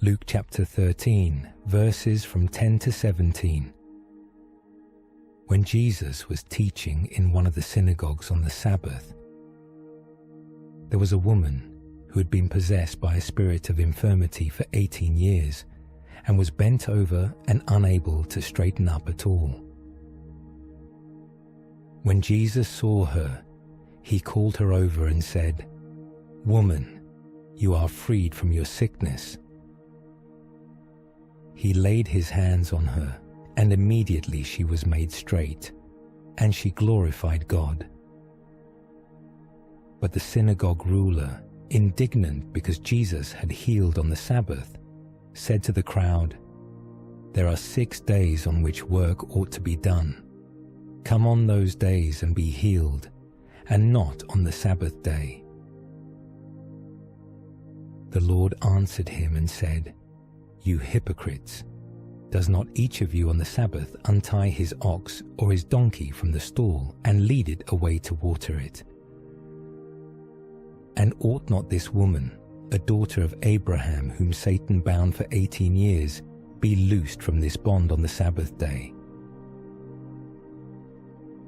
Luke chapter 13, verses from 10 to 17. When Jesus was teaching in one of the synagogues on the Sabbath, there was a woman who had been possessed by a spirit of infirmity for 18 years and was bent over and unable to straighten up at all. When Jesus saw her, he called her over and said, "Woman, you are freed from your sickness." He laid his hands on her, and immediately she was made straight, and she glorified God. But the synagogue ruler, indignant because Jesus had healed on the Sabbath, said to the crowd, "There are 6 days on which work ought to be done. Come on those days and be healed, and not on the Sabbath day." The Lord answered him and said, "You hypocrites! Does not each of you on the Sabbath untie his ox or his donkey from the stall and lead it away to water it? And ought not this woman, a daughter of Abraham whom Satan bound for 18 years, be loosed from this bond on the Sabbath day?"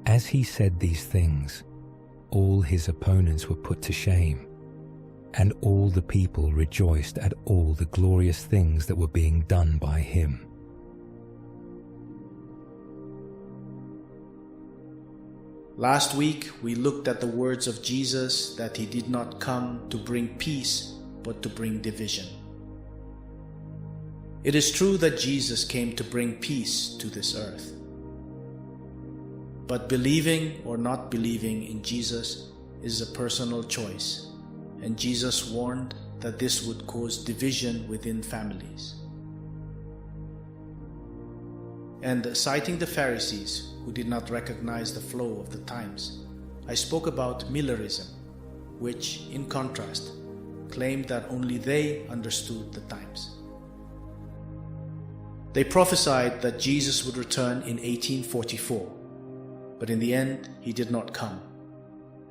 As he said these things, all his opponents were put to shame, and all the people rejoiced at all the glorious things that were being done by him. Last week, we looked at the words of Jesus that he did not come to bring peace, but to bring division. It is true that Jesus came to bring peace to this earth. But believing or not believing in Jesus is a personal choice, and Jesus warned that this would cause division within families. And citing the Pharisees, who did not recognize the flow of the times, I spoke about Millerism, which, in contrast, claimed that only they understood the times. They prophesied that Jesus would return in 1844, but in the end he did not come,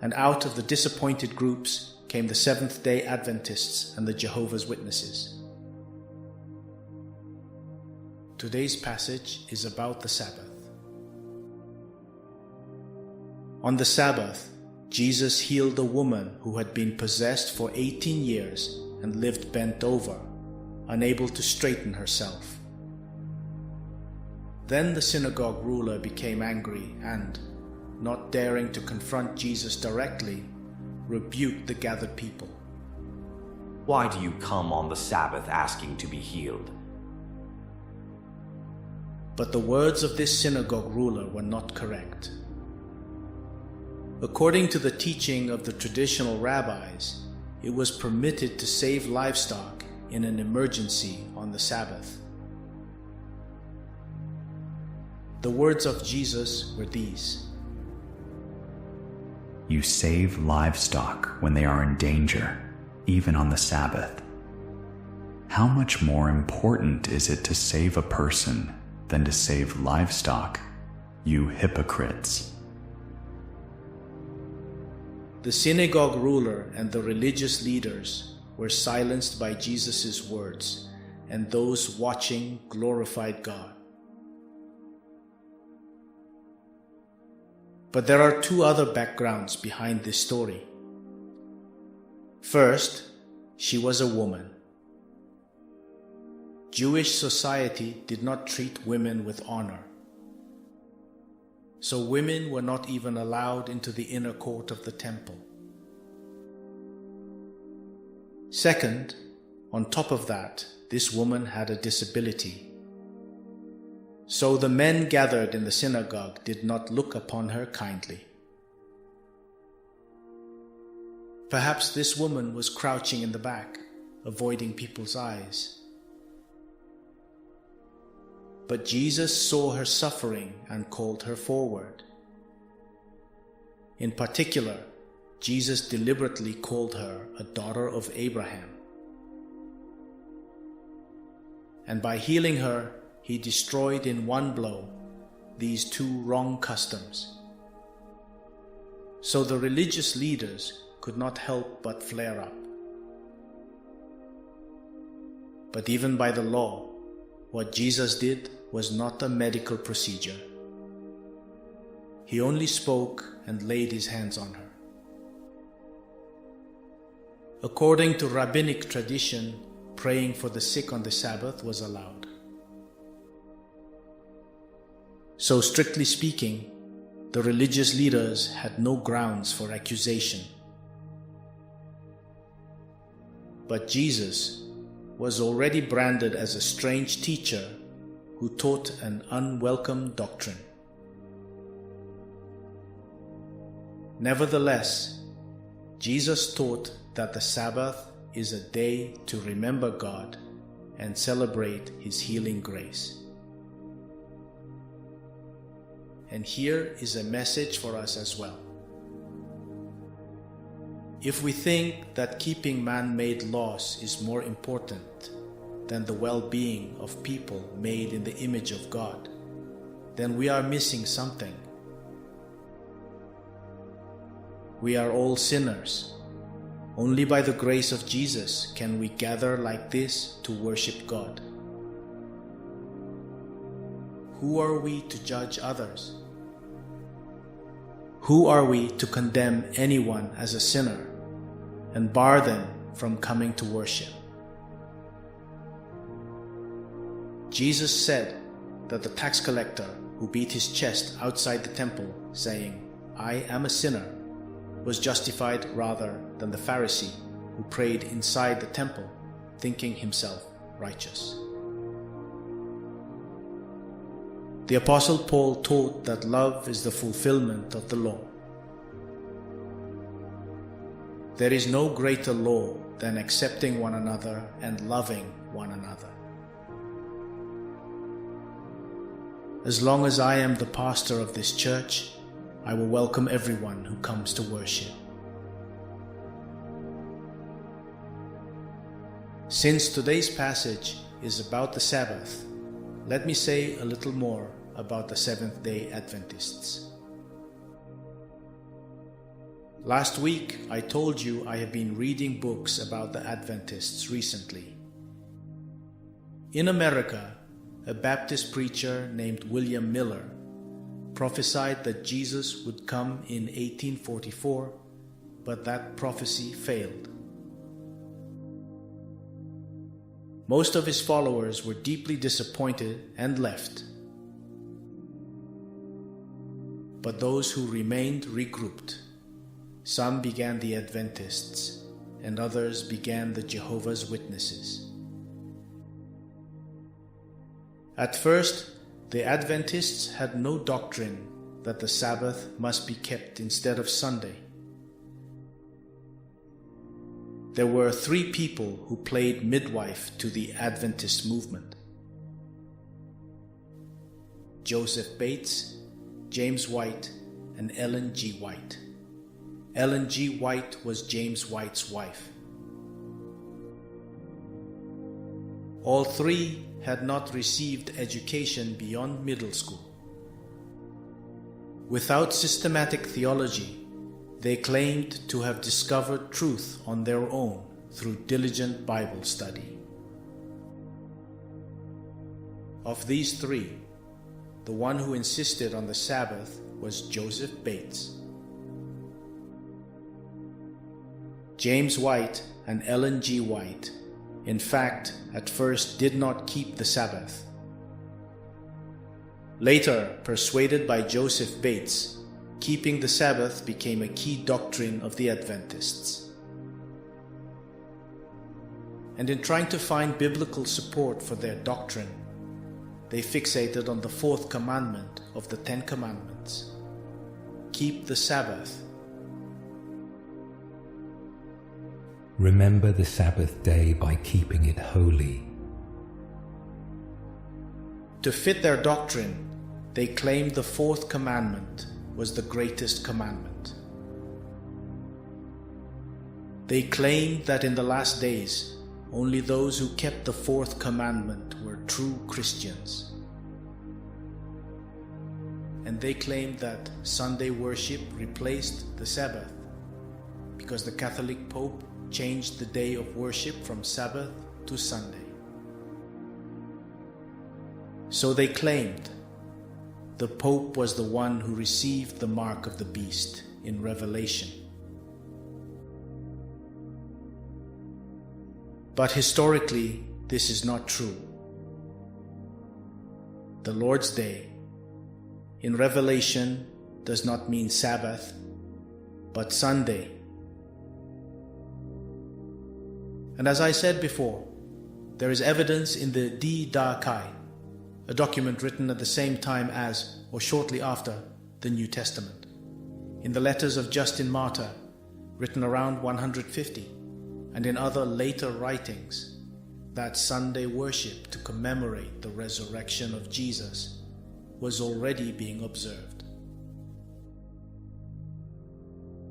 and out of the disappointed groups came the Seventh-day Adventists and the Jehovah's Witnesses. Today's passage is about the Sabbath. On the Sabbath, Jesus healed a woman who had been possessed for 18 years and lived bent over, unable to straighten herself. Then the synagogue ruler became angry and, not daring to confront Jesus directly, rebuked the gathered people. "Why do you come on the Sabbath asking to be healed?" But the words of this synagogue ruler were not correct. According to the teaching of the traditional rabbis, it was permitted to save livestock in an emergency on the Sabbath. The words of Jesus were these: "You save livestock when they are in danger, even on the Sabbath. How much more important is it to save a person than to save livestock, you hypocrites?" The synagogue ruler and the religious leaders were silenced by Jesus' words, and those watching glorified God. But there are 2 other backgrounds behind this story. First, she was a woman. Jewish society did not treat women with honor. So women were not even allowed into the inner court of the temple. Second, on top of that, this woman had a disability. So the men gathered in the synagogue did not look upon her kindly. Perhaps this woman was crouching in the back, avoiding people's eyes. But Jesus saw her suffering and called her forward. In particular, Jesus deliberately called her a daughter of Abraham. And by healing her, he destroyed in one blow these 2 wrong customs. So the religious leaders could not help but flare up. But even by the law, what Jesus did was not a medical procedure. He only spoke and laid his hands on her. According to rabbinic tradition, praying for the sick on the Sabbath was allowed. So, strictly speaking, the religious leaders had no grounds for accusation. But Jesus was already branded as a strange teacher who taught an unwelcome doctrine. Nevertheless, Jesus taught that the Sabbath is a day to remember God and celebrate His healing grace. And here is a message for us as well. If we think that keeping man-made laws is more important than the well-being of people made in the image of God, then we are missing something. We are all sinners. Only by the grace of Jesus can we gather like this to worship God. Who are we to judge others? Who are we to condemn anyone as a sinner and bar them from coming to worship? Jesus said that the tax collector who beat his chest outside the temple, saying, "I am a sinner," was justified rather than the Pharisee who prayed inside the temple, thinking himself righteous. The Apostle Paul taught that love is the fulfillment of the law. There is no greater law than accepting one another and loving one another. As long as I am the pastor of this church, I will welcome everyone who comes to worship. Since today's passage is about the Sabbath, let me say a little more about the Seventh-day Adventists. Last week, I told you I have been reading books about the Adventists recently. In America, a Baptist preacher named William Miller prophesied that Jesus would come in 1844, but that prophecy failed. Most of his followers were deeply disappointed and left. But those who remained regrouped. Some began the Adventists, and others began the Jehovah's Witnesses. At first, the Adventists had no doctrine that the Sabbath must be kept instead of Sunday. There were 3 people who played midwife to the Adventist movement: Joseph Bates, James White, and Ellen G. White. Ellen G. White was James White's wife. All 3 had not received education beyond middle school. Without systematic theology, they claimed to have discovered truth on their own through diligent Bible study. Of these 3, the one who insisted on the Sabbath was Joseph Bates. James White and Ellen G. White, in fact, at first did not keep the Sabbath. Later, persuaded by Joseph Bates, keeping the Sabbath became a key doctrine of the Adventists. And in trying to find biblical support for their doctrine, they fixated on the 4th commandment of the 10 Commandments: keep the Sabbath. Remember the Sabbath day by keeping it holy. To fit their doctrine, they claimed the 4th commandment was the greatest commandment. They claimed that in the last days, only those who kept the 4th commandment were true Christians. And they claimed that Sunday worship replaced the Sabbath because the Catholic Pope changed the day of worship from Sabbath to Sunday. So they claimed the Pope was the one who received the mark of the beast in Revelation. But historically, this is not true. The Lord's Day in Revelation does not mean Sabbath, but Sunday. And as I said before, there is evidence in the Di Da Kai, a document written at the same time as, or shortly after, the New Testament, in the letters of Justin Martyr, written around 150, and in other later writings, that Sunday worship to commemorate the resurrection of Jesus was already being observed.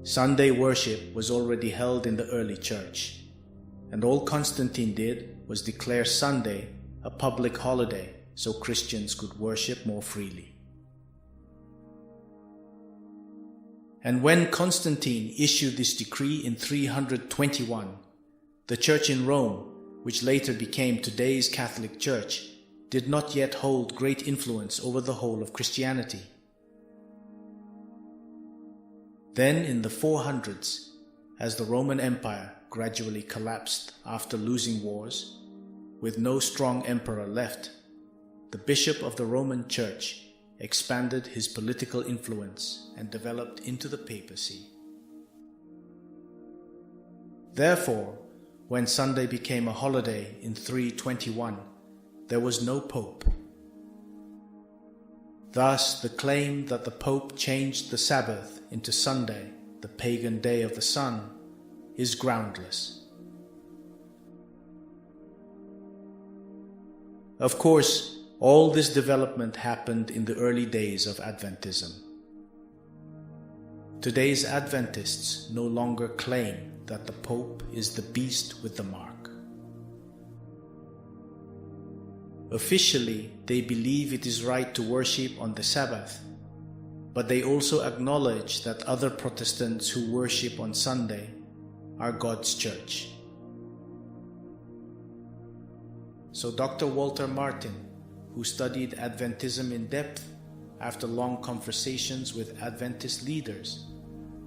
Sunday worship was already held in the early church, and all Constantine did was declare Sunday a public holiday so Christians could worship more freely. And when Constantine issued this decree in 321, the church in Rome, which later became today's Catholic Church, did not yet hold great influence over the whole of Christianity. Then in the 400s, as the Roman Empire gradually collapsed after losing wars, with no strong emperor left, the bishop of the Roman Church expanded his political influence and developed into the papacy. Therefore, when Sunday became a holiday in 321, there was no pope. Thus, the claim that the Pope changed the Sabbath into Sunday, the pagan day of the sun, is groundless. Of course, all this development happened in the early days of Adventism. Today's Adventists no longer claim that the Pope is the beast with the mark. Officially, they believe it is right to worship on the Sabbath, but they also acknowledge that other Protestants who worship on Sunday are God's church. So Dr. Walter Martin, who studied Adventism in depth after long conversations with Adventist leaders,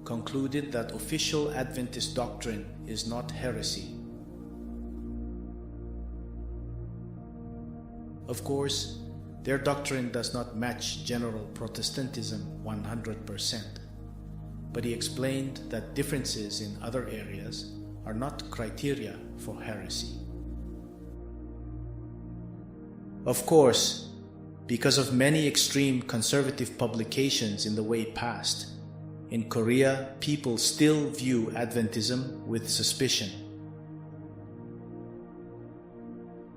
concluded that official Adventist doctrine is not heresy. Of course, their doctrine does not match general Protestantism 100%, but he explained that differences in other areas are not criteria for heresy. Of course, because of many extreme conservative publications in the way past, in Korea, people still view Adventism with suspicion.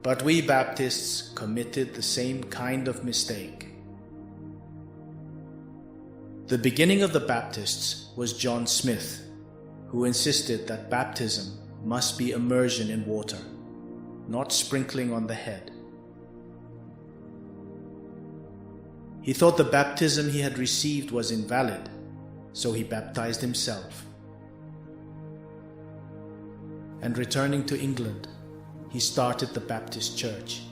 But we Baptists committed the same kind of mistake. The beginning of the Baptists was John Smith, who insisted that baptism must be immersion in water, not sprinkling on the head. He thought the baptism he had received was invalid, so he baptized himself. And returning to England, he started the Baptist Church.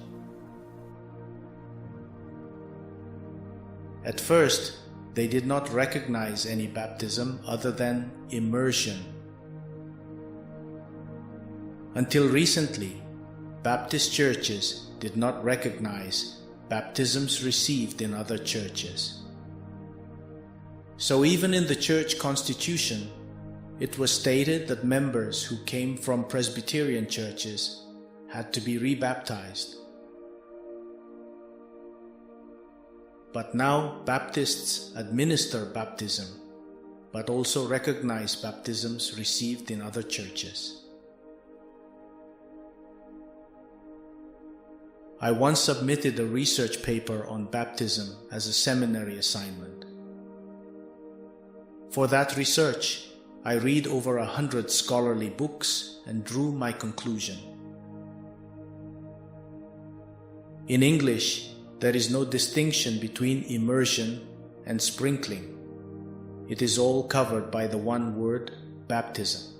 At first, they did not recognize any baptism other than immersion. Until recently, Baptist churches did not recognize baptisms received in other churches. So even in the church constitution, it was stated that members who came from Presbyterian churches had to be rebaptized. But now Baptists administer baptism, but also recognize baptisms received in other churches. I once submitted a research paper on baptism as a seminary assignment. For that research, I read over 100 scholarly books and drew my conclusion. In English, there is no distinction between immersion and sprinkling. It is all covered by the one word, baptism.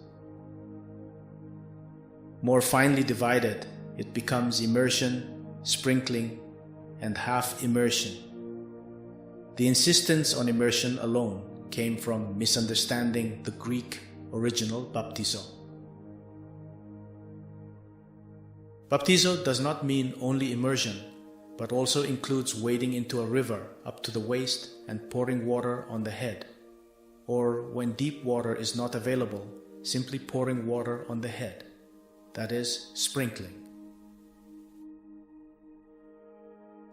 More finely divided, it becomes immersion, sprinkling, and half immersion. The insistence on immersion alone came from misunderstanding the Greek original baptizo. Baptizo does not mean only immersion, but also includes wading into a river up to the waist and pouring water on the head, or when deep water is not available, simply pouring water on the head, that is, sprinkling.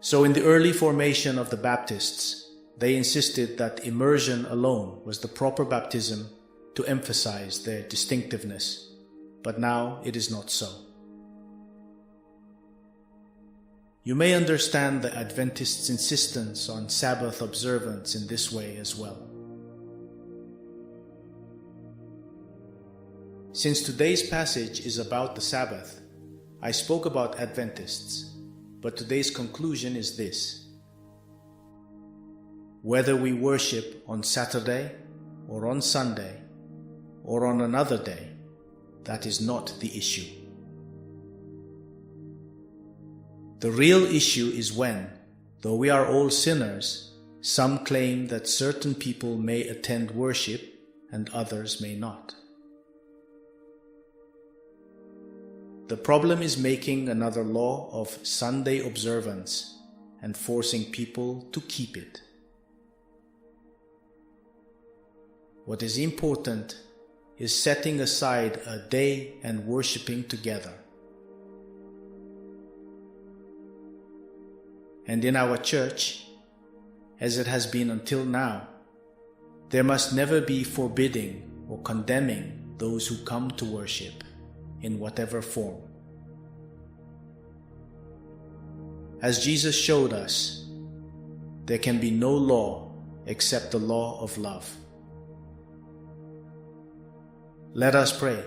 So in the early formation of the Baptists, they insisted that immersion alone was the proper baptism to emphasize their distinctiveness, but now it is not so. You may understand the Adventists' insistence on Sabbath observance in this way as well. Since today's passage is about the Sabbath, I spoke about Adventists, but today's conclusion is this. Whether we worship on Saturday or on Sunday or on another day, that is not the issue. The real issue is when, though we are all sinners, some claim that certain people may attend worship and others may not. The problem is making another law of Sunday observance and forcing people to keep it. What is important is setting aside a day and worshiping together. And in our church, as it has been until now, there must never be forbidding or condemning those who come to worship in whatever form. As Jesus showed us, there can be no law except the law of love. Let us pray.